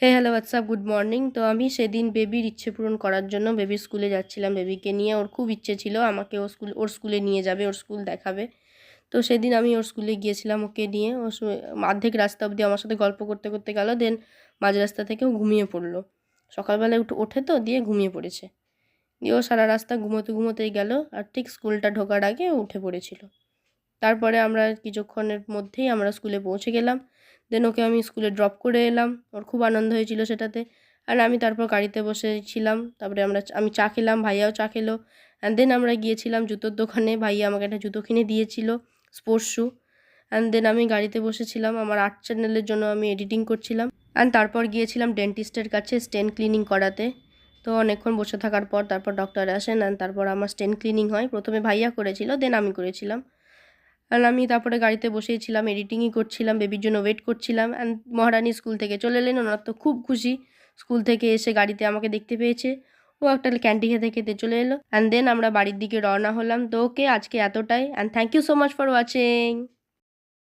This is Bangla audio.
Hello WhatsApp good morning. তো আমি সেদিন বেবির ইচ্ছে পূরণ করার জন্য বেবির স্কুলে যাচ্ছিলাম। বেবিকে নিয়ে ওর খুব ইচ্ছে ছিল আমাকে ওর স্কুলে নিয়ে যাবে, ওর স্কুল দেখাবে। তো সেদিন আমি ওর স্কুলে গিয়েছিলাম ওকে নিয়ে। অর্ধেক রাস্তা অবধি আমার সাথে গল্প করতে করতে গেল, দেন মাঝ রাস্তা থেকে ও ঘুমিয়ে পড়লো। সকালবেলায় ওঠে তো, দিয়ে ঘুমিয়ে পড়েছে। দিয়ে ও সারা রাস্তা ঘুমোতে ঘুমোতেই গেল, আর ঠিক স্কুলটা ঢোকার আগে ও উঠে পড়েছিল। তারপরে আমরা কিছুক্ষণের মধ্যেই আমরা স্কুলে পৌঁছে গেলাম। দেন ওকে আমি স্কুলে ড্রপ করে এলাম। ওর খুব আনন্দ হয়েছিল সেটাতে। আর আমি তারপর গাড়িতে বসেছিলাম। তারপরে আমি চা খেলাম, ভাইয়াও চা খেলো। অ্যান্ড দেন আমরা গিয়েছিলাম জুতোর দোকানে। ভাইয়া আমাকে একটা জুতো কিনে দিয়েছিল, স্পোর্টস শ্যু। অ্যান্ড দেন আমি গাড়িতে বসেছিলাম, আমার আর্ট চ্যানেলের জন্য আমি এডিটিং করছিলাম। অ্যান্ড তারপর গিয়েছিলাম ডেন্টিস্টের কাছে স্টেন ক্লিনিং করাতে। তো অনেকক্ষণ বসে থাকার পর তারপর ডক্টর আসেন, অ্যান্ড তারপর আমার স্টেন ক্লিনিং হয়। প্রথমে ভাইয়া করেছিল, দেন আমি করেছিলাম। আর আমি তারপরে গাড়িতে বসেই ছিলাম, এডিটিংই করছিলাম, বেবির জন্য ওয়েট করছিলাম। অ্যান্ড মহারানী স্কুল থেকে চলে এলেন, ওনার তো খুব খুশি। স্কুল থেকে এসে গাড়িতে আমাকে দেখতে পেয়েছে। ও একটা ক্যান্ডি খেতে খেতে চলে এলো। অ্যান্ড দেন আমরা বাড়ির দিকে রওনা হলাম। তো ওকে আজকে এতটাই, and thank you so much for watching.